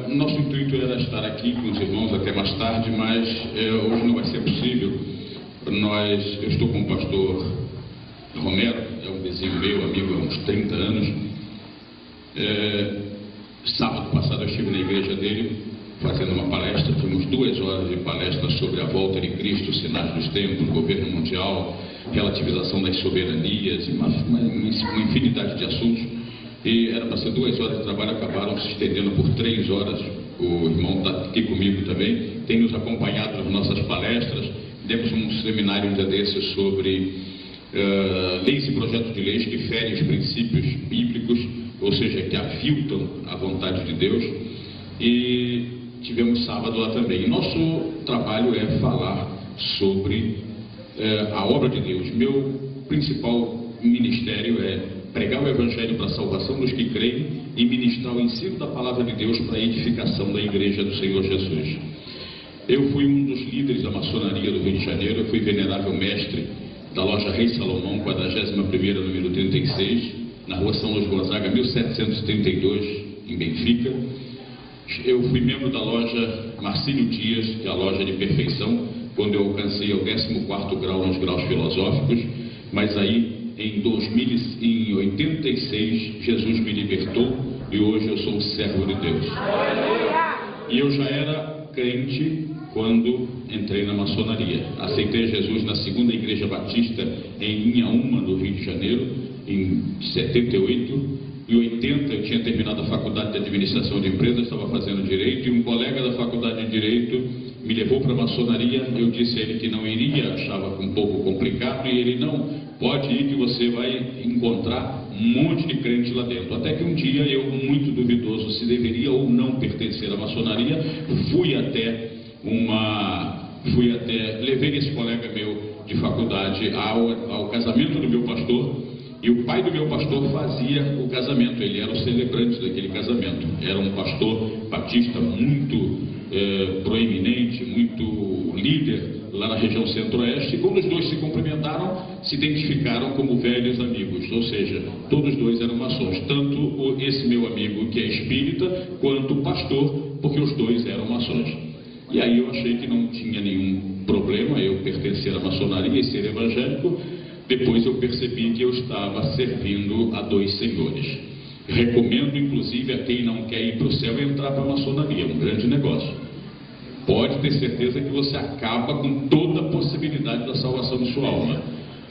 Nosso intuito era estar aqui com os irmãos até mais tarde, mas hoje não vai ser possível. Eu estou com o pastor Romero, é um vizinho meu, amigo há uns 30 anos. Sábado passado eu estive na igreja dele fazendo uma palestra, tivemos 2 horas de palestra sobre a volta de Cristo, sinais dos tempos, governo mundial, relativização das soberanias, uma infinidade de assuntos. E era para ser 2 horas de trabalho, acabaram se estendendo por 3 horas. O irmão está aqui comigo também, tem nos acompanhado nas nossas palestras. Demos um seminário um dia desses sobre leis e projetos de leis que ferem os princípios bíblicos, ou seja, que aviltam a vontade de Deus. E tivemos sábado lá também. E nosso trabalho é falar sobre a obra de Deus. Meu principal ministério é pregar o Evangelho para a salvação dos que creem e ministrar o ensino da palavra de Deus para a edificação da igreja do Senhor Jesus. Eu fui um dos líderes da maçonaria do Rio de Janeiro, eu fui venerável mestre da loja Rei Salomão, 41ª, número 36, na rua São Luís Gonzaga, 1732, em Benfica. Eu fui membro da loja Marcílio Dias, que é a loja de perfeição, quando eu alcancei o 14º grau nos graus filosóficos, mas aí em 86 Jesus me libertou e hoje eu sou um servo de Deus. E eu já era crente quando entrei na maçonaria. Aceitei Jesus na 2ª Igreja Batista em Inhaúma, no Rio de Janeiro, em 78. Em 80 eu tinha terminado a faculdade de administração de empresas, estava fazendo direito, e um colega da faculdade de direito me levou para a maçonaria. Eu disse a ele que não iria, achava um pouco complicado, e ele: não, pode ir que você vai encontrar um monte de crente lá dentro. Até que um dia eu, muito duvidoso se deveria ou não pertencer à maçonaria, levei esse colega meu de faculdade ao casamento do meu pastor. E o pai do meu pastor fazia o casamento, ele era o celebrante daquele casamento. Era um pastor batista muito proeminente, muito líder lá na região centro-oeste. E quando os dois se cumprimentaram, se identificaram como velhos amigos, ou seja, todos os dois eram maçons, tanto esse meu amigo que é espírita, quanto o pastor, porque os dois eram maçons. E aí eu achei que não tinha nenhum problema eu pertencer à maçonaria e ser evangélico. Depois eu percebi que eu estava servindo a 2 senhores. Recomendo, inclusive, a quem não quer ir para o céu entrar para a maçonaria, é um grande negócio. Pode ter certeza que você acaba com toda a possibilidade da salvação de sua alma.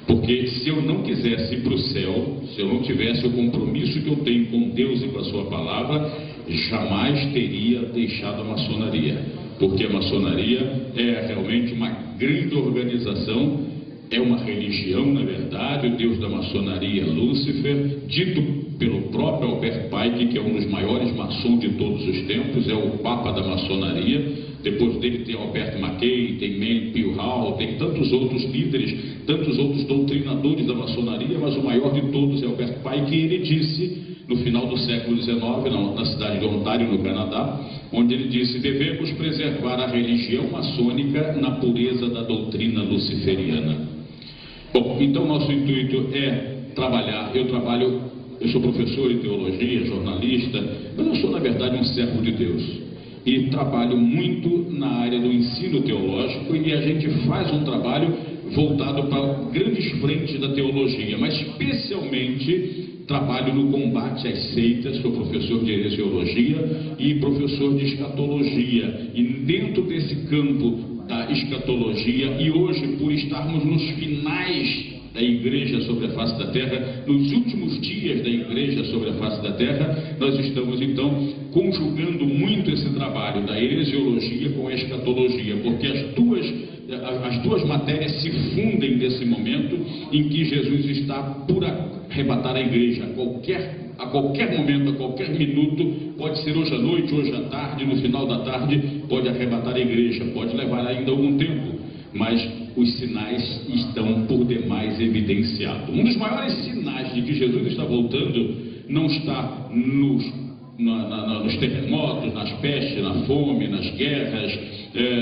Porque se eu não quisesse ir para o céu, se eu não tivesse o compromisso que eu tenho com Deus e com a sua palavra, jamais teria deixado a maçonaria. Porque a maçonaria é realmente uma grande organização. É uma religião, na verdade. O deus da maçonaria é Lúcifer, dito pelo próprio Albert Pike, que é um dos maiores maçons de todos os tempos, é o papa da maçonaria. Depois dele tem Albert Mackay, tem Manly P. Hall, tem tantos outros líderes, tantos outros doutrinadores da maçonaria, mas o maior de todos é Albert Pike. E ele disse, no final do século XIX, na cidade de Ontário, no Canadá, onde ele disse: devemos preservar a religião maçônica na pureza da doutrina luciferiana. Bom, então nosso intuito é trabalhar. Eu sou professor de teologia, jornalista, mas eu sou, na verdade, um servo de Deus. E trabalho muito na área do ensino teológico, e a gente faz um trabalho voltado para grandes frentes da teologia, mas especialmente trabalho no combate às seitas. Sou professor de heresiologia e professor de escatologia. E dentro desse campo da escatologia, e hoje, por estarmos nos finais da igreja sobre a face da terra, nos últimos dias da igreja sobre a face da terra, nós estamos então conjugando muito esse trabalho da heresiologia com a escatologia, porque as duas matérias se fundem nesse momento em que Jesus está por arrebatar a igreja. A qualquer momento, a qualquer minuto, pode ser hoje à noite, hoje à tarde, no final da tarde, pode arrebatar a igreja, pode levar ainda algum tempo, mas os sinais estão por demais evidenciados. Um dos maiores sinais de que Jesus está voltando não está nos terremotos, nas pestes, na fome, nas guerras,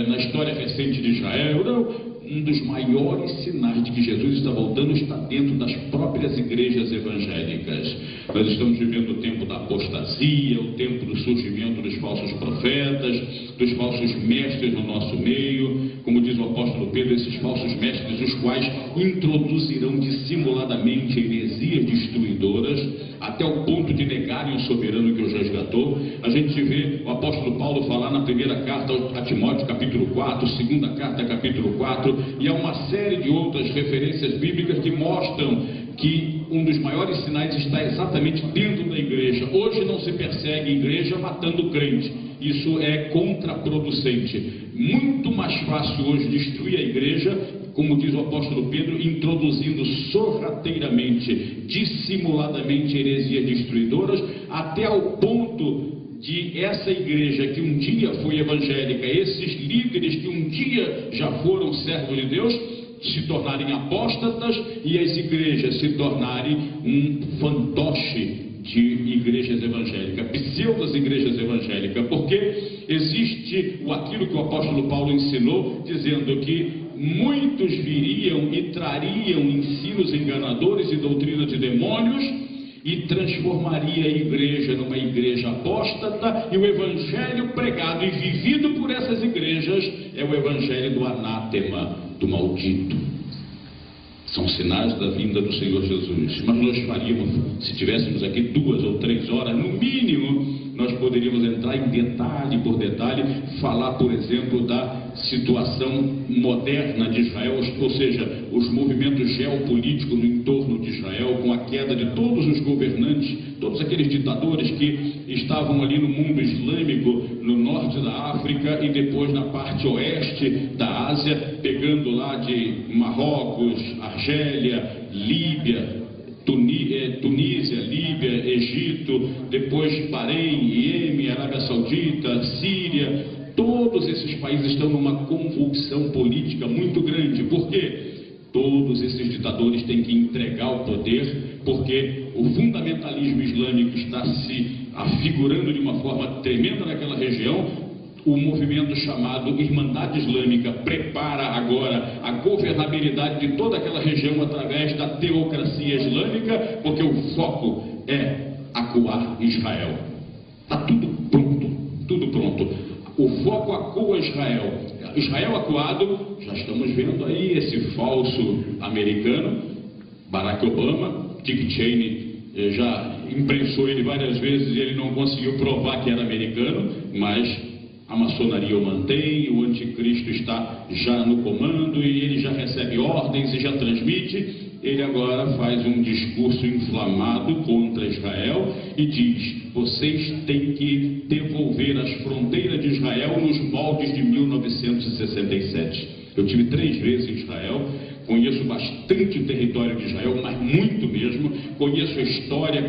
na história recente de Israel, não. um dos maiores sinais de que Jesus está voltando está dentro das próprias igrejas evangélicas. Nós estamos vivendo o tempo da apostasia, o tempo do surgimento dos falsos profetas, dos falsos mestres no nosso meio. Como diz o apóstolo Pedro, esses falsos mestres, os quais introduzirão dissimuladamente heresias destruidoras, até o ponto de negarem o soberano que os resgatou. A gente vê o apóstolo Paulo falar na primeira carta a Timóteo, capítulo 4, segunda carta, capítulo 4, e há uma série de outras referências bíblicas que mostram que um dos maiores sinais está exatamente dentro da igreja. Hoje não se persegue a igreja matando crente. Isso é contraproducente. Muito mais fácil hoje destruir a igreja, como diz o apóstolo Pedro, introduzindo sorrateiramente, dissimuladamente heresias destruidoras, até ao ponto de essa igreja que um dia foi evangélica, esses líderes que um dia já foram servos de Deus, se tornarem apóstatas e as igrejas se tornarem um fantoche de igrejas evangélicas, pseudas igrejas evangélicas, porque existe aquilo que o apóstolo Paulo ensinou, dizendo que muitos viriam e trariam ensinos enganadores e doutrina de demônios e transformaria a igreja numa igreja apóstata, e o evangelho pregado e vivido por essas igrejas é o evangelho do anátema, do maldito. São sinais da vinda do Senhor Jesus. Mas nós faríamos, se tivéssemos aqui 2 ou 3 horas, no mínimo, nós poderíamos entrar em detalhe por detalhe, falar, por exemplo, da situação moderna de Israel, ou seja, os movimentos geopolíticos no entorno de Israel, com a queda de todos os governantes, todos aqueles ditadores que estavam ali no mundo islâmico, no norte da África e depois na parte oeste da Ásia, pegando lá de Marrocos, Argélia, Líbia, Tunísia, Líbia, Egito, depois Bahrein, Iêmen, Arábia Saudita, Síria. Todos esses países estão numa convulsão política muito grande. Por quê? Todos esses ditadores têm que entregar o poder, porque o fundamentalismo islâmico está se afigurando de uma forma tremenda naquela região. O movimento chamado Irmandade Islâmica prepara agora a governabilidade de toda aquela região através da teocracia islâmica, porque o foco é acuar Israel. Está tudo pronto, tudo pronto. O foco acua Israel. Israel acuado, já estamos vendo aí esse falso americano, Barack Obama. Dick Cheney já imprensou ele várias vezes e ele não conseguiu provar que era americano, mas a maçonaria o mantém, o anticristo está já no comando e ele já recebe ordens e já transmite. Ele agora faz um discurso inflamado contra Israel e diz: vocês têm que devolver as fronteiras de Israel nos moldes de 1967. Eu tive 3 vezes em Israel, conheço bastante o território de Israel, mas muito mesmo. Conheço a história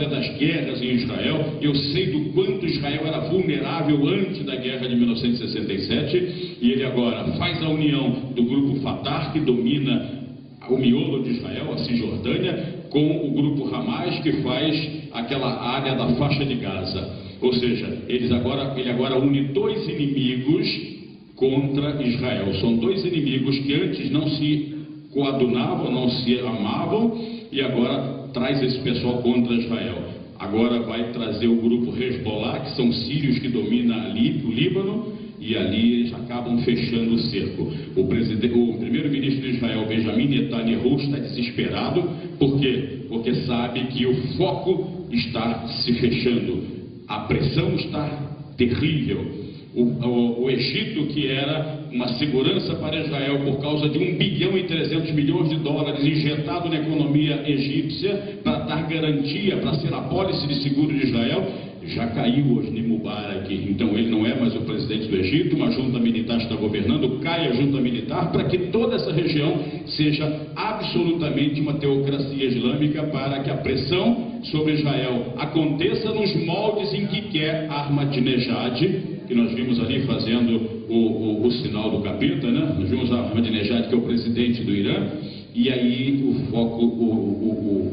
das guerras em Israel. Eu sei do quanto Israel era vulnerável antes da guerra de 1967. E ele agora faz a união do grupo Fatah, que domina o miolo de Israel, a Cisjordânia, com o grupo Hamas, que faz aquela área da faixa de Gaza. Ou seja, ele agora une 2 inimigos contra Israel. São 2 inimigos que antes não se coadunavam, não se amavam, e agora traz esse pessoal contra Israel. Agora vai trazer o grupo Hezbollah, que são sírios que dominam ali o Líbano, e ali eles acabam fechando o cerco. O primeiro-ministro de Israel, Benjamin Netanyahu, está desesperado. Por quê? Porque sabe que o foco está se fechando. A pressão está terrível. O Egito, que era uma segurança para Israel por causa de $1,3 bilhão injetado na economia egípcia para dar garantia, para ser a pólice de seguro de Israel, já caiu Hosni Mubarak. Então ele não é mais o presidente do Egito, uma junta militar está governando, cai a junta militar para que toda essa região seja absolutamente uma teocracia islâmica, para que a pressão sobre Israel aconteça nos moldes em que quer Ahmadinejad, que nós vimos ali fazendo o sinal do capeta, né? Nós vimos Ahmadinejad, que é o presidente do Irã, e aí o foco,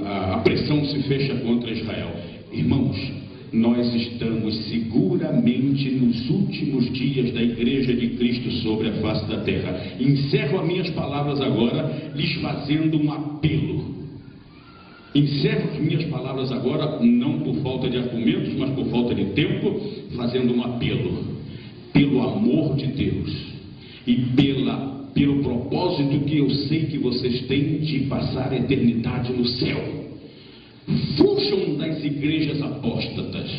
a pressão se fecha contra Israel. Irmãos, nós estamos seguramente nos últimos dias da Igreja de Cristo sobre a face da terra. Encerro as minhas palavras agora, lhes fazendo um apelo. Encerro as minhas palavras agora, não por falta de argumentos, mas por falta de tempo, fazendo um apelo. Pelo amor de Deus e pelo propósito que eu sei que vocês têm de passar a eternidade no céu. Fujam das igrejas apóstatas,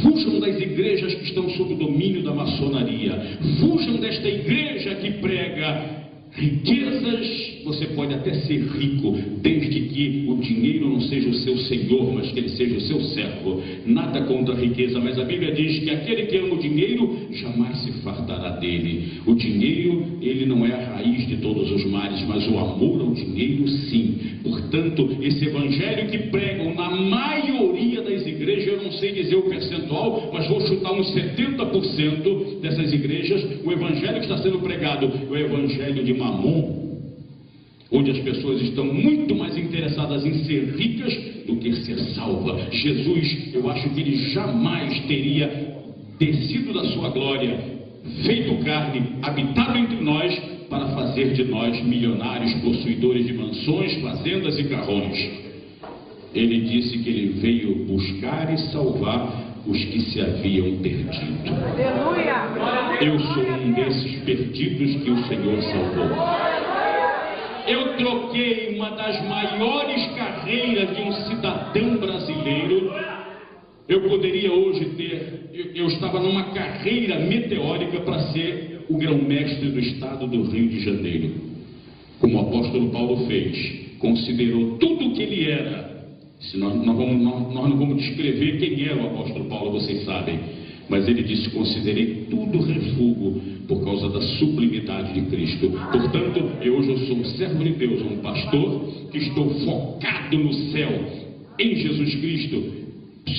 fujam das igrejas que estão sob o domínio da maçonaria, fujam desta igreja que prega riquezas. Você pode até ser rico, desde que o dinheiro não seja o seu senhor, mas que ele seja o seu servo. Nada contra a riqueza, mas a Bíblia diz que aquele que ama o dinheiro jamais se fartará dele. O dinheiro, ele não é a raiz de todos os males, mas o amor ao dinheiro, sim. Portanto, esse evangelho que pregam na maioria das igrejas, eu não sei dizer o percentual, mas vou chutar uns 70% dessas igrejas, o evangelho que está sendo pregado é o evangelho de Mamon, onde as pessoas estão muito mais interessadas em ser ricas do que ser salva. Jesus, eu acho que ele jamais teria descido da sua glória, feito carne, habitado entre nós, para fazer de nós milionários, possuidores de mansões, fazendas e carrões. Ele disse que ele veio buscar e salvar os que se haviam perdido. Aleluia! Eu sou um desses perdidos que o Senhor salvou. Eu troquei uma das maiores carreiras de um cidadão brasileiro. Eu poderia hoje eu estava numa carreira meteórica para ser o grão-mestre do estado do Rio de Janeiro. Como o apóstolo Paulo fez, considerou tudo o que ele era. Nós não vamos descrever quem era o apóstolo Paulo, vocês sabem. Mas ele disse, considerei tudo refúgio por causa da sublimidade de Cristo. Portanto, hoje eu sou um servo de Deus, um pastor, que estou focado no céu, em Jesus Cristo.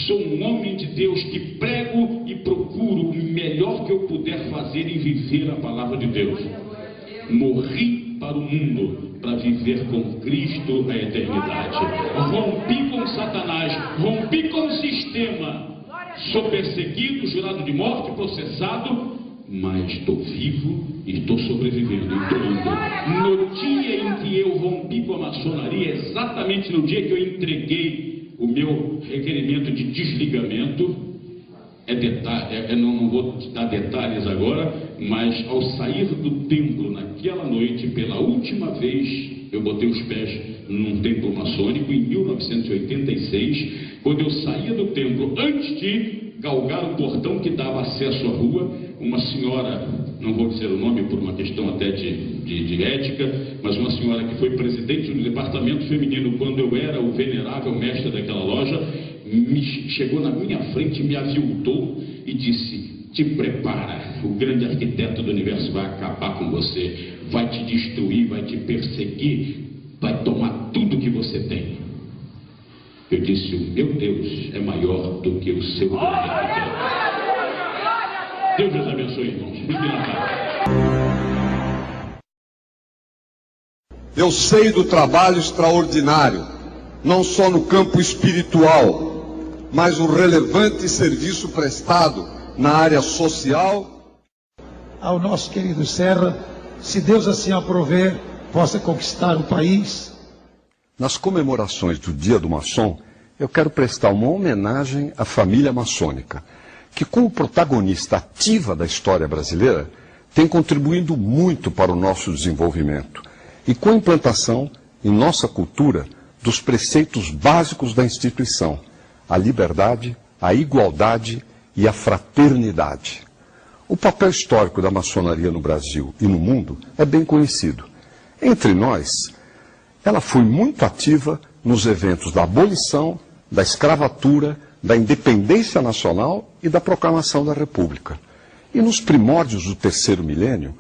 Sou um homem de Deus que prego e procuro o melhor que eu puder fazer em viver a palavra de Deus. Morri para o mundo, para viver com Cristo a eternidade. Rompi com Satanás, rompi com o sistema. Sou perseguido, jurado de morte, processado, mas estou vivo e estou sobrevivendo, estou indo. No dia em que eu rompi com a maçonaria, exatamente no dia que eu entreguei o meu requerimento de desligamento, não vou te dar detalhes agora, mas ao sair do templo naquela noite, pela última vez, eu botei os pés num templo maçônico em 1986, quando eu saía do templo, antes de galgar o portão que dava acesso à rua, uma senhora, não vou dizer o nome por uma questão até de ética, mas uma senhora que foi presidente do departamento feminino quando eu era o venerável mestre daquela loja, chegou na minha frente, me aviltou e disse, te prepara, o grande arquiteto do universo vai acabar com você, vai te destruir, vai te perseguir, vai tomar tudo que você tem. Eu disse, o meu Deus é maior do que o seu grande arquiteto. Deus os abençoe, irmãos. Fique na paz. Eu sei do trabalho extraordinário, não só no campo espiritual, mas o relevante serviço prestado na área social. Ao nosso querido Serra, se Deus assim aprover, possa conquistar o país. Nas comemorações do Dia do Maçom, eu quero prestar uma homenagem à família maçônica, que como protagonista ativa da história brasileira, tem contribuído muito para o nosso desenvolvimento e com a implantação em nossa cultura dos preceitos básicos da instituição, a liberdade, a igualdade e a fraternidade. O papel histórico da maçonaria no Brasil e no mundo é bem conhecido. Entre nós, ela foi muito ativa nos eventos da abolição, da escravatura, da independência nacional e da proclamação da República. E nos primórdios do terceiro milênio,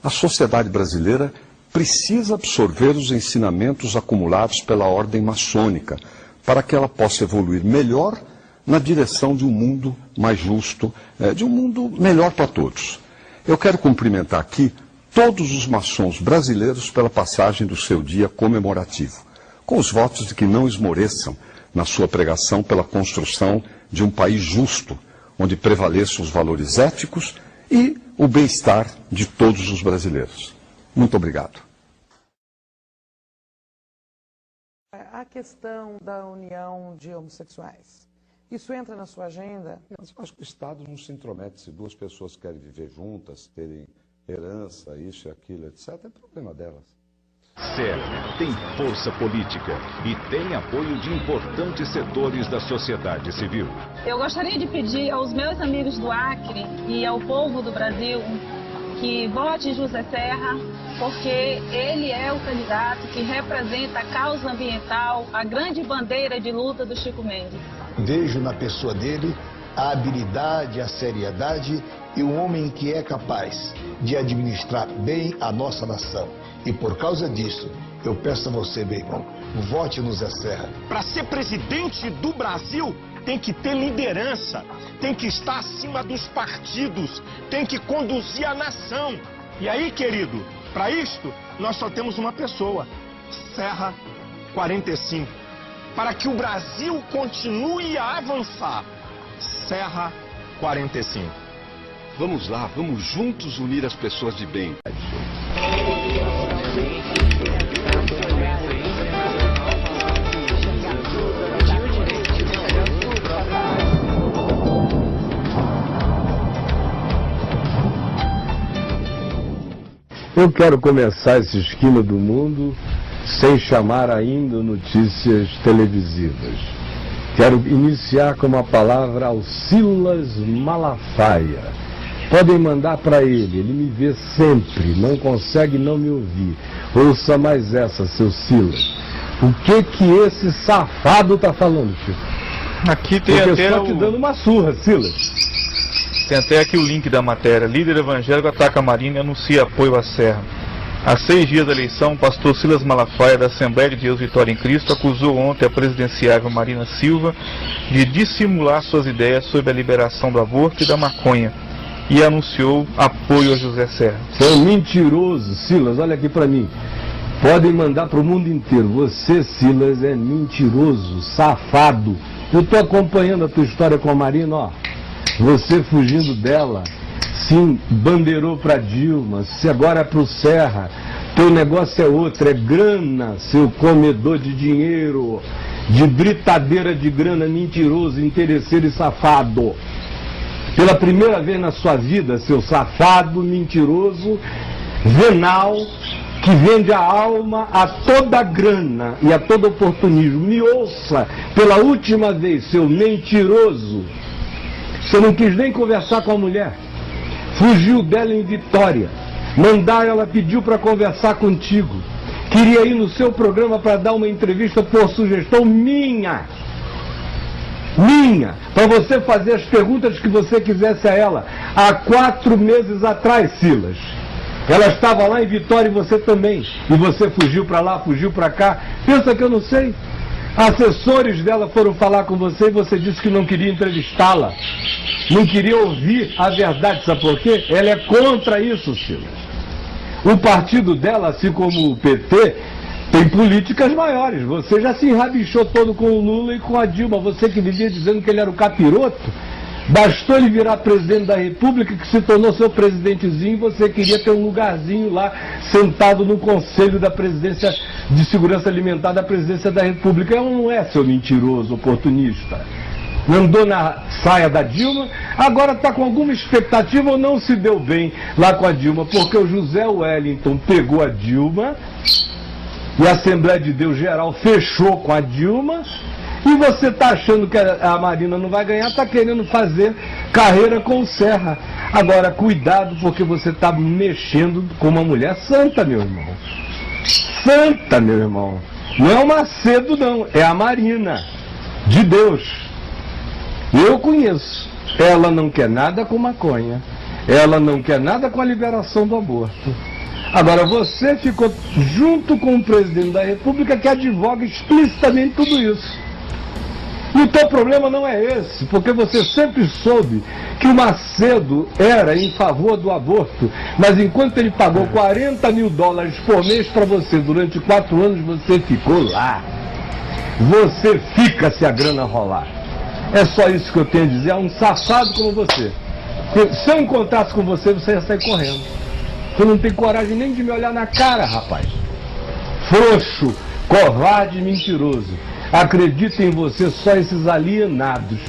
a sociedade brasileira precisa absorver os ensinamentos acumulados pela ordem maçônica para que ela possa evoluir melhor na direção de um mundo mais justo, de um mundo melhor para todos. Eu quero cumprimentar aqui todos os maçons brasileiros pela passagem do seu dia comemorativo, com os votos de que não esmoreçam na sua pregação pela construção de um país justo, onde prevaleçam os valores éticos e o bem-estar de todos os brasileiros. Muito obrigado. A questão da união de homossexuais, isso entra na sua agenda? Eu acho que o Estado não se intromete. Se duas pessoas querem viver juntas, terem herança, isso e aquilo, etc., é problema delas. Serra tem força política e tem apoio de importantes setores da sociedade civil. Eu gostaria de pedir aos meus amigos do Acre e ao povo do Brasil que vote José Serra, porque ele é o candidato que representa a causa ambiental, a grande bandeira de luta do Chico Mendes. Vejo na pessoa dele a habilidade, a seriedade e um homem que é capaz de administrar bem a nossa nação. E por causa disso, eu peço a você, meu irmão, vote no Zé Serra. Para ser presidente do Brasil, tem que ter liderança, tem que estar acima dos partidos, tem que conduzir a nação. E aí, querido, para isto, nós só temos uma pessoa, Serra 45. Para que o Brasil continue a avançar, Serra 45. Vamos lá, vamos juntos unir as pessoas de bem. Eu quero começar essa esquina do mundo sem chamar ainda notícias televisivas. Quero iniciar com uma palavra ao Silas Malafaia. Podem mandar para ele me vê sempre, não consegue não me ouvir. Ouça mais essa, seu Silas. O que esse safado tá falando, Chico? Aqui tem Porque até só te dando uma surra, Silas. Tem até aqui o link da matéria. Líder evangélico ataca a Marina e anuncia apoio à Serra. Há 6 dias da eleição, o pastor Silas Malafaia, da Assembleia de Deus Vitória em Cristo, acusou ontem a presidenciável Marina Silva de dissimular suas ideias sobre a liberação do aborto e da maconha, e anunciou apoio a José Serra. Você é um mentiroso, Silas, olha aqui pra mim. Podem mandar pro mundo inteiro. Você, Silas, é mentiroso, safado. Eu tô acompanhando a tua história com a Marina, ó. Você fugindo dela, sim, bandeirou pra Dilma, se agora é pro Serra. Teu negócio é outro, é grana, seu comedor de dinheiro, de britadeira de grana, mentiroso, interesseiro e safado. Pela primeira vez na sua vida, seu safado, mentiroso, venal, que vende a alma a toda grana e a todo oportunismo. Me ouça pela última vez, seu mentiroso. Você não quis nem conversar com a mulher. Fugiu dela em Vitória. Mandaram, ela pediu para conversar contigo. Queria ir no seu programa para dar uma entrevista por sugestão minha. Para você fazer as perguntas que você quisesse a ela. Há 4 meses atrás, Silas. Ela estava lá em Vitória e você também. E você fugiu para lá, fugiu para cá. Pensa que eu não sei? Assessores dela foram falar com você e você disse que não queria entrevistá-la. Não queria ouvir a verdade, sabe por quê? Ela é contra isso, Silas. O partido dela, assim como o PT, tem políticas maiores. Você já se enrabichou todo com o Lula e com a Dilma. Você que vivia dizendo que ele era o capiroto. Bastou ele virar presidente da República, que se tornou seu presidentezinho, e você queria ter um lugarzinho lá, sentado no Conselho da Presidência de Segurança Alimentar da Presidência da República. Não é, seu mentiroso, oportunista. Andou na saia da Dilma, agora está com alguma expectativa ou não se deu bem lá com a Dilma, porque o José Wellington pegou a Dilma e a Assembleia de Deus Geral fechou com a Dilma. E você está achando que a Marina não vai ganhar, está querendo fazer carreira com o Serra. Agora, cuidado, porque você está mexendo com uma mulher santa, meu irmão. Santa, meu irmão. Não é o Macedo, não. É a Marina. De Deus. Eu conheço. Ela não quer nada com maconha. Ela não quer nada com a liberação do aborto. Agora, você ficou junto com o presidente da República que advoga explicitamente tudo isso. E o teu problema não é esse, porque você sempre soube que o Macedo era em favor do aborto, mas enquanto ele pagou $40 mil por mês para você durante 4 anos, você ficou lá. você fica se a grana rolar. É só isso que eu tenho a dizer a um safado como você. Se eu encontrasse com você, você ia sair correndo. Você não tem coragem nem de me olhar na cara, rapaz. Frouxo, covarde e mentiroso. Acredita em você só esses alienados.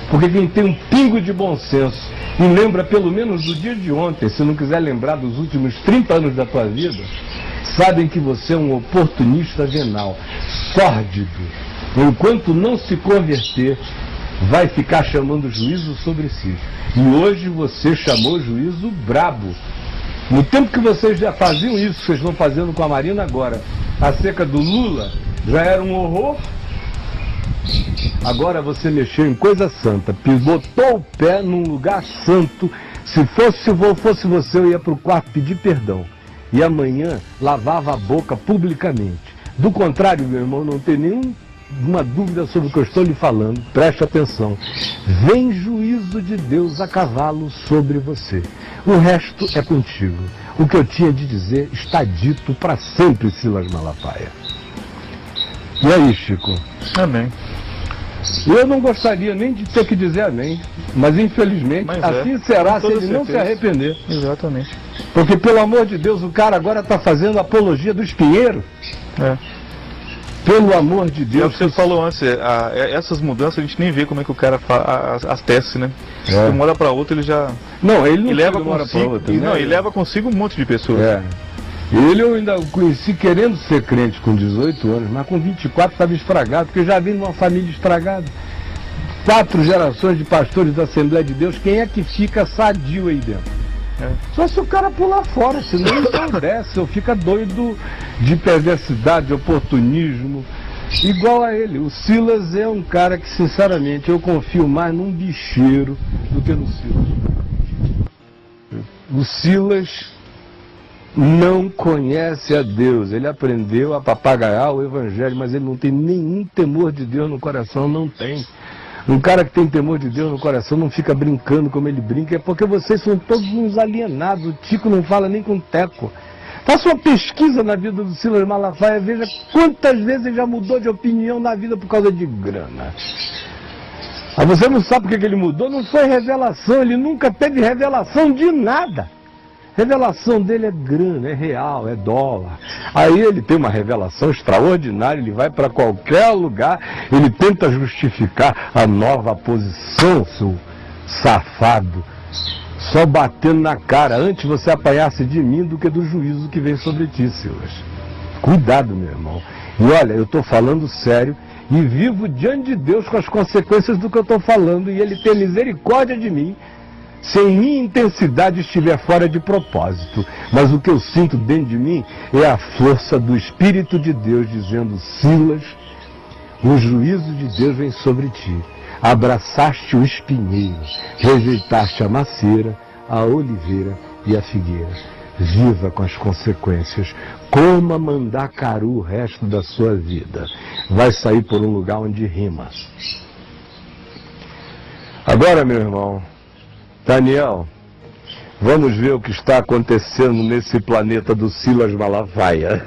Porque quem tem um pingo de bom senso e lembra pelo menos do dia de ontem, se não quiser lembrar dos últimos 30 anos da tua vida, sabem que você é um oportunista venal, sórdido. Enquanto não se converter, vai ficar chamando juízo sobre si. E hoje você chamou juízo brabo. No tempo que vocês já faziam isso, que vocês estão fazendo com a Marina agora, acerca do Lula, já era um horror. Agora você mexeu em coisa santa, botou o pé num lugar santo. Se fosse você, eu ia para o quarto pedir perdão. E amanhã lavava a boca publicamente. Do contrário, meu irmão, não tem nenhuma dúvida sobre o que eu estou lhe falando. Preste atenção. Vem juízo de Deus a cavalo sobre você. O resto é contigo. O que eu tinha de dizer está dito para sempre, Silas Malafaia. E aí, Chico? Amém. Eu não gostaria nem de ter que dizer amém, mas infelizmente assim será se ele não se arrepender. Exatamente. Porque, pelo amor de Deus, o cara agora está fazendo apologia do espinheiro. Pelo amor de Deus. É o que você falou antes, essas mudanças a gente nem vê como é que o cara faz as testes, né? De uma hora para outra ele já... Não, ele não leva uma hora para outra. Não, ele leva consigo um monte de pessoas. Ele eu ainda conheci querendo ser crente com 18 anos, mas com 24 estava estragado, porque já vim de uma família estragada. 4 gerações de pastores da Assembleia de Deus, quem é que fica sadio aí dentro? Só se o cara pular fora, senão ele não desce, ou fica doido de perversidade, de oportunismo, igual a ele. O Silas é um cara que, sinceramente, eu confio mais num bicheiro do que no Silas. O Silas não conhece a Deus, ele aprendeu a papagaiar o Evangelho, mas ele não tem nenhum temor de Deus no coração, não tem. Um cara que tem temor de Deus no coração não fica brincando como ele brinca, é porque vocês são todos uns alienados. O Tico não fala nem com o Teco. Faça uma pesquisa na vida do Silas Malafaia, veja quantas vezes ele já mudou de opinião na vida por causa de grana. Mas você não sabe por que ele mudou? Não foi revelação, ele nunca teve revelação de nada. Revelação dele é grana, é real, é dólar. Aí ele tem uma revelação extraordinária, ele vai para qualquer lugar, ele tenta justificar a nova posição, seu safado. Só batendo na cara, antes você apanhasse de mim do que do juízo que vem sobre ti, Silas. Cuidado, meu irmão. E olha, eu estou falando sério e vivo diante de Deus com as consequências do que eu estou falando, e ele tem misericórdia de mim, se em minha intensidade estiver fora de propósito. Mas o que eu sinto dentro de mim é a força do Espírito de Deus dizendo: Silas, o juízo de Deus vem sobre ti. Abraçaste o espinheiro, rejeitaste a macieira, a oliveira e a figueira. Viva com as consequências, coma mandacaru o resto da sua vida. Vai sair por um lugar onde rima. Agora, meu irmão, Daniel, vamos ver o que está acontecendo nesse planeta do Silas Malafaia.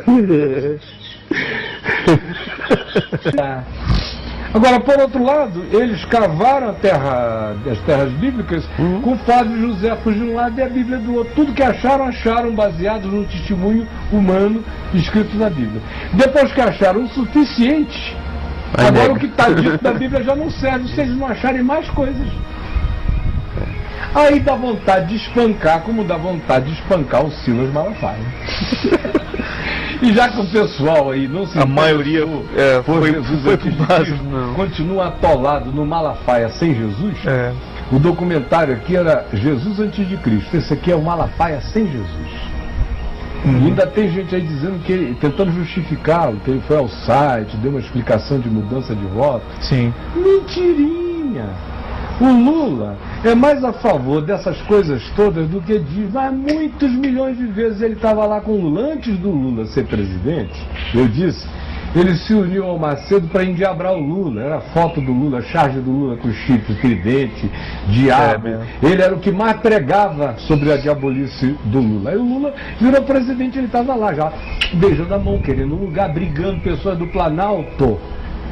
Agora, por outro lado, eles cavaram as terras bíblicas com Flávio Josefo de um lado e a Bíblia do outro. Tudo que acharam baseado num testemunho humano escrito na Bíblia. Depois que acharam o suficiente, agora o que está dito da Bíblia já não serve, se eles não acharem mais coisas. Aí dá vontade de espancar, como dá vontade de espancar o Silas Malafaia. E já que o pessoal aí não se... A maioria foi continua atolado no Malafaia sem Jesus, o documentário aqui era Jesus antes de Cristo. Esse aqui é o Malafaia sem Jesus. E ainda tem gente aí dizendo que ele, tentando justificá-lo, que ele foi ao site, deu uma explicação de mudança de voto. Sim. Mentirinha! O Lula é mais a favor dessas coisas todas do que diz, mas muitos milhões de vezes ele estava lá com o Lula. Antes do Lula ser presidente, eu disse, ele se uniu ao Macedo para endiabrar o Lula. Era foto do Lula, charge do Lula com chifre, tridente, diabo. Ele era o que mais pregava sobre a diabolice do Lula. Aí o Lula virou presidente, ele estava lá já, beijando a mão, querendo um lugar, brigando, pessoas do Planalto.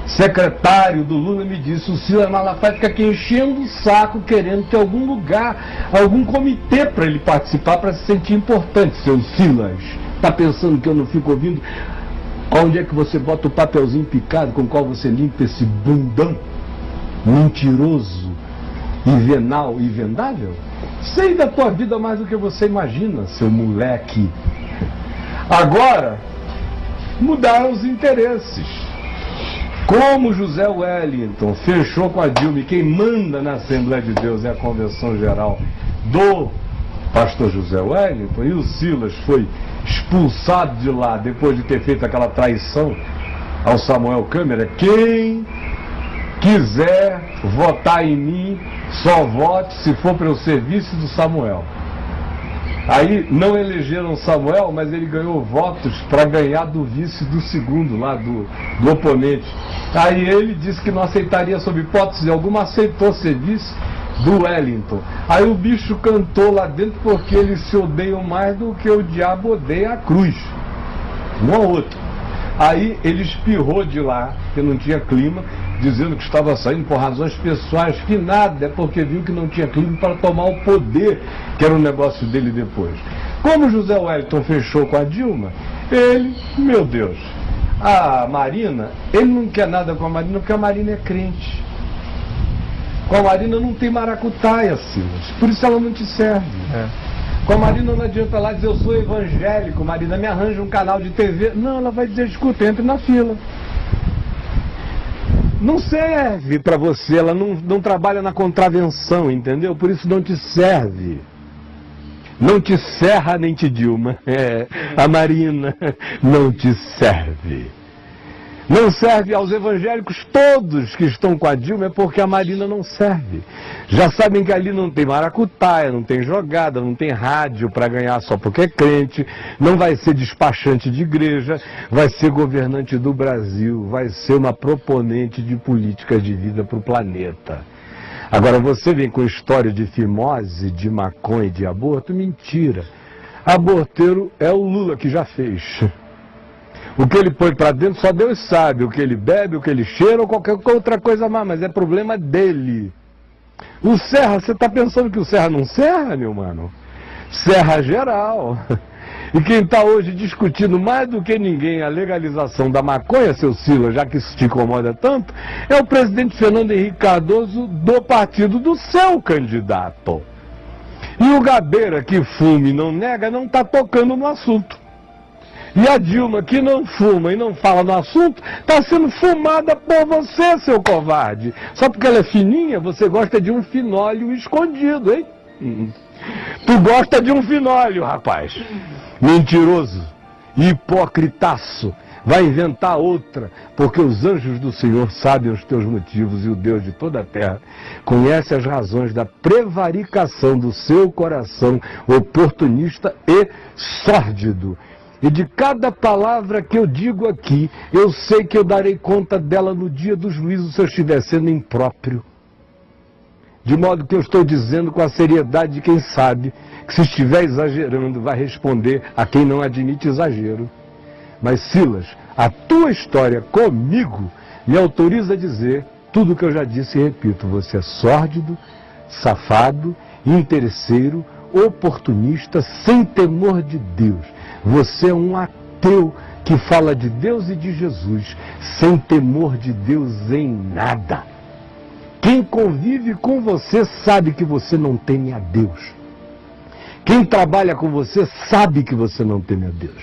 secretário do Lula, me disse: o Silas Malafaia fica aqui enchendo o saco, querendo ter algum lugar, algum comitê para ele participar, para se sentir importante. Seu Silas, tá pensando que eu não fico ouvindo? Onde é que você bota o papelzinho picado com o qual você limpa esse bundão mentiroso e venal e vendável? Sei da tua vida mais do que você imagina, seu moleque. Agora, mudaram os interesses. Como José Wellington fechou com a Dilma, e quem manda na Assembleia de Deus é a Convenção Geral do pastor José Wellington, e o Silas foi expulsado de lá depois de ter feito aquela traição ao Samuel Câmara. Quem quiser votar em mim, só vote se for para o serviço do Samuel. Aí não elegeram Samuel, mas ele ganhou votos para ganhar do vice do segundo lá, do oponente. Aí ele disse que não aceitaria sob hipótese alguma, aceitou ser vice do Wellington. Aí o bicho cantou lá dentro, porque eles se odeiam mais do que o diabo odeia a cruz, um ao outro. Aí ele espirrou de lá, que não tinha clima, dizendo que estava saindo por razões pessoais, que nada, é porque viu que não tinha clima para tomar o poder, que era o negócio dele depois. Como José Wellington fechou com a Dilma, ele, meu Deus, a Marina, ele não quer nada com a Marina, porque a Marina é crente. Com a Marina não tem maracutaia, Silas, por isso ela não te serve. Com a Marina não adianta lá dizer: eu sou evangélico, Marina, me arranja um canal de TV. Não, ela vai dizer: escuta, entre na fila. Não serve para você, ela não trabalha na contravenção, entendeu? Por isso não te serve. Não te serra nem te Dilma. A Marina não te serve. Não serve aos evangélicos todos que estão com a Dilma, é porque a Marina não serve. Já sabem que ali não tem maracutaia, não tem jogada, não tem rádio para ganhar só porque é crente, não vai ser despachante de igreja, vai ser governante do Brasil, vai ser uma proponente de políticas de vida para o planeta. Agora você vem com história de fimose, de maconha e de aborto, mentira. Aborteiro é o Lula, que já fez. O que ele põe para dentro só Deus sabe, o que ele bebe, o que ele cheira ou qualquer outra coisa mais, mas é problema dele. O Serra, você está pensando que o Serra não serra, meu mano? Serra geral. E quem está hoje discutindo mais do que ninguém a legalização da maconha, seu Silas, já que isso te incomoda tanto, é o presidente Fernando Henrique Cardoso do partido do seu candidato. E o Gabeira, que fuma e não nega, não está tocando no assunto. E a Dilma, que não fuma e não fala no assunto, está sendo fumada por você, seu covarde. Só porque ela é fininha, você gosta de um finólio escondido, hein? Tu gosta de um finólio, rapaz. Mentiroso, hipocritaço. Vai inventar outra, porque os anjos do Senhor sabem os teus motivos, e o Deus de toda a terra conhece as razões da prevaricação do seu coração oportunista e sórdido. E de cada palavra que eu digo aqui, eu sei que eu darei conta dela no dia do juízo, se eu estiver sendo impróprio. De modo que eu estou dizendo com a seriedade de quem sabe que, se estiver exagerando, vai responder a quem não admite exagero. Mas, Silas, a tua história comigo me autoriza a dizer tudo o que eu já disse e repito: você é sórdido, safado, interesseiro, oportunista, sem temor de Deus. Você é um ateu que fala de Deus e de Jesus, sem temor de Deus em nada. Quem convive com você sabe que você não teme a Deus. Quem trabalha com você sabe que você não teme a Deus.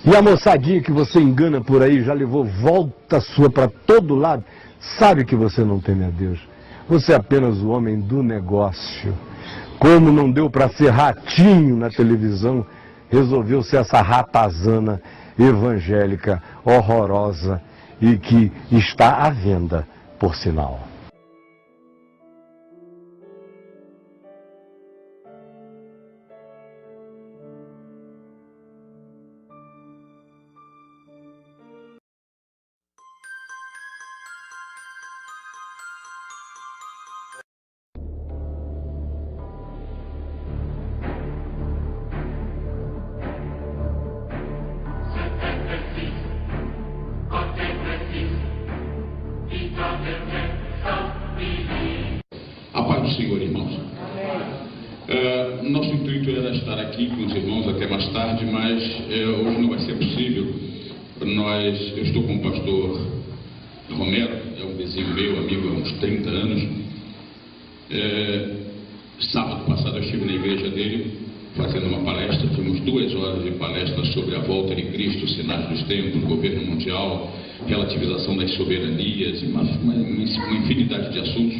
E a moçadinha que você engana por aí, já levou volta sua para todo lado, sabe que você não teme a Deus. Você é apenas o homem do negócio. Como não deu para ser ratinho na televisão, resolveu ser essa ratazana evangélica horrorosa e que está à venda, por sinal. Nosso intuito era estar aqui com os irmãos até mais tarde, mas hoje não vai ser possível. Eu estou com o pastor Romero, é um vizinho meu, amigo há uns 30 anos. Sábado passado eu estive na igreja dele fazendo uma palestra, tivemos 2 horas de palestra sobre a volta de Cristo, sinais dos tempos, governo mundial, relativização das soberanias, uma infinidade de assuntos.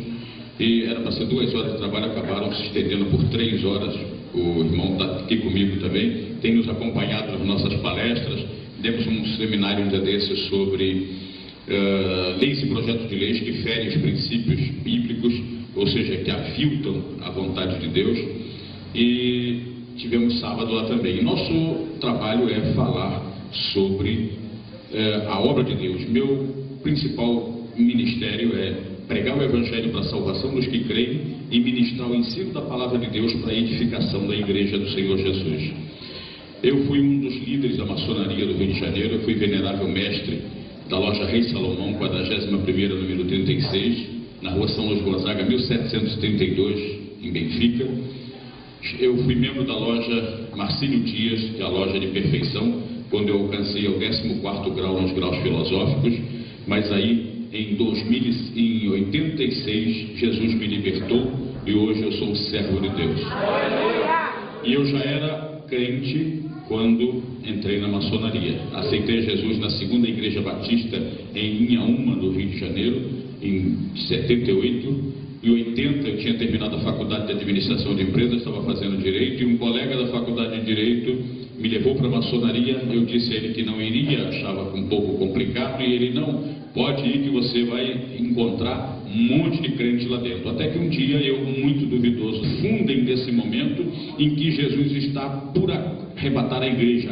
E era para ser 2 horas de trabalho, acabaram se estendendo por 3 horas. O irmão está aqui comigo também, tem nos acompanhado nas nossas palestras. Demos um seminário um dia desses sobre leis e projetos de leis que ferem os princípios bíblicos, ou seja, que aviltam a vontade de Deus. E tivemos sábado lá também. E nosso trabalho é falar sobre a obra de Deus. Meu principal ministério é pregar o Evangelho para a salvação dos que creem e ministrar o ensino da palavra de Deus para a edificação da Igreja do Senhor Jesus. Eu fui um dos líderes da maçonaria do Rio de Janeiro, eu fui venerável mestre da loja Rei Salomão, 41ª, número 36, na rua São Luís Gonzaga, 1732, em Benfica. Eu fui membro da loja Marcílio Dias, que é a loja de perfeição, quando eu alcancei o 14º grau nos graus filosóficos, mas aí em 86 Jesus me libertou e hoje eu sou um servo de Deus. E eu já era crente quando entrei na maçonaria. Aceitei Jesus na 2ª Igreja Batista em Inhaúma, no Rio de Janeiro, em 78. Em 80 eu tinha terminado a faculdade de administração de empresas, estava fazendo direito, e um colega da faculdade de direito me levou para a maçonaria. Eu disse a ele que não iria, achava um pouco complicado, e ele: não, pode ir que você vai encontrar um monte de crente lá dentro. Até que um dia eu, muito duvidoso, fundem desse momento em que Jesus está por arrebatar a igreja.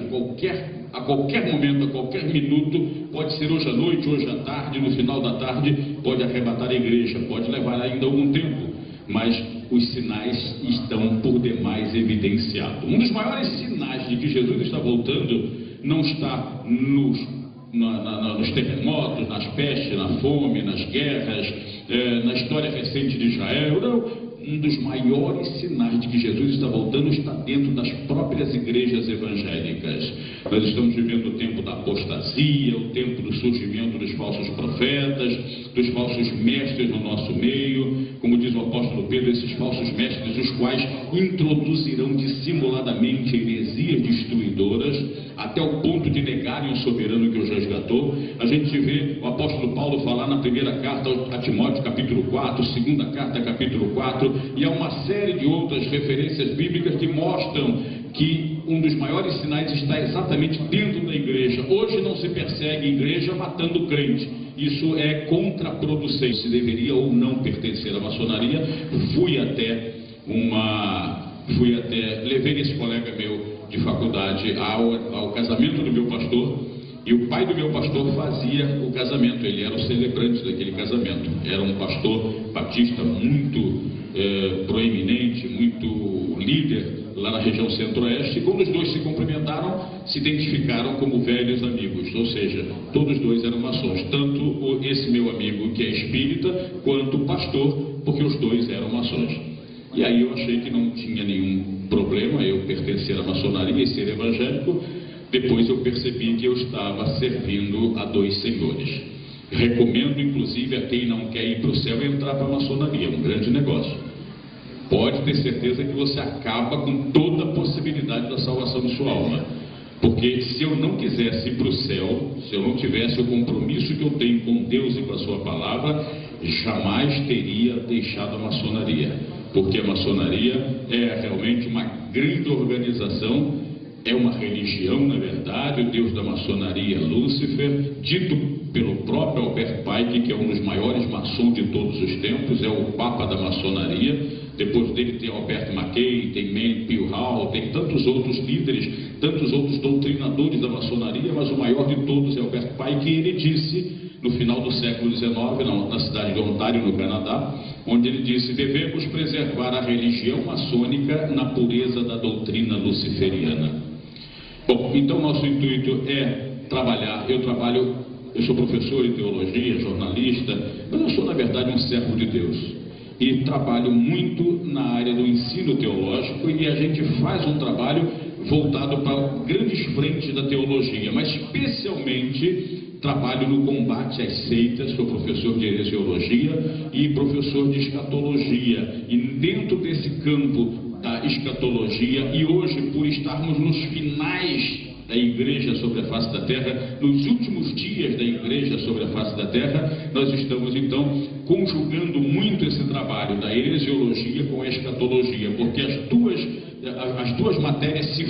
A qualquer momento, a qualquer minuto, pode ser hoje à noite, hoje à tarde, no final da tarde, pode arrebatar a igreja, pode levar ainda algum tempo, mas os sinais estão por demais evidenciados. Um dos maiores sinais de que Jesus está voltando não está nos terremotos, nas pestes, na fome, nas guerras, na história recente de Israel, não. Um dos maiores sinais de que Jesus está voltando está dentro das próprias igrejas evangélicas. Nós estamos vivendo o tempo da apostasia, o tempo do surgimento dos falsos profetas, dos falsos mestres no nosso meio. Como diz o apóstolo Pedro, esses falsos mestres, os quais introduzirão dissimuladamente heresias destruidoras, até o ponto de negarem o soberano que os resgatou. A gente vê o apóstolo Paulo falar na primeira carta a Timóteo, capítulo 4, segunda carta, capítulo 4, e há uma série de outras referências bíblicas que mostram que um dos maiores sinais está exatamente dentro da igreja. Hoje não se persegue igreja matando crente. Isso é contraproducente. Se deveria ou não pertencer à maçonaria. Levei esse colega meu de faculdade ao casamento do meu pastor, e o pai do meu pastor fazia o casamento. Ele era o celebrante daquele casamento. Era um pastor batista muito proeminente, muito líder lá na região centro-oeste, e quando os dois se cumprimentaram, se identificaram como velhos amigos, ou seja, todos dois eram maçons, tanto esse meu amigo que é espírita, quanto o pastor, porque os dois eram maçons. E aí eu achei que não tinha nenhum problema eu pertencer à maçonaria e ser evangélico. Depois eu percebi que eu estava servindo a 2 senhores. Recomendo, inclusive, a quem não quer ir para o céu entrar para a maçonaria, é um grande negócio. Pode ter certeza que você acaba com toda a possibilidade da salvação de sua alma. Porque se eu não quisesse ir para o céu, se eu não tivesse o compromisso que eu tenho com Deus e com a sua palavra, jamais teria deixado a maçonaria. Porque a maçonaria é realmente uma grande organização, é uma religião, na verdade. O deus da maçonaria é Lúcifer, dito pelo próprio Albert Pike, que é um dos maiores maçons de todos os tempos, é o papa da maçonaria. Depois dele tem Albert Mackay, tem Manly P. Hall, tem tantos outros líderes, tantos outros doutrinadores da maçonaria, mas o maior de todos é Albert Pike, e ele disse, no final do século XIX, na cidade de Ontário, no Canadá, onde ele disse: devemos preservar a religião maçônica na pureza da doutrina luciferiana. Bom, então nosso intuito é trabalhar. Eu sou professor de teologia, jornalista, mas eu sou, na verdade, um servo de Deus. e trabalho muito na área do ensino teológico, e a gente faz um trabalho voltado para grandes frentes da teologia, mas especialmente trabalho no combate às seitas. Sou professor de heresiologia e professor de escatologia, e dentro desse campo da escatologia, e hoje, por estarmos nos finais da Igreja sobre a face da Terra, nos últimos dias da Igreja sobre a face da Terra, nós estamos então conjugando muito esse trabalho da heresiologia com a escatologia, porque as duas matérias se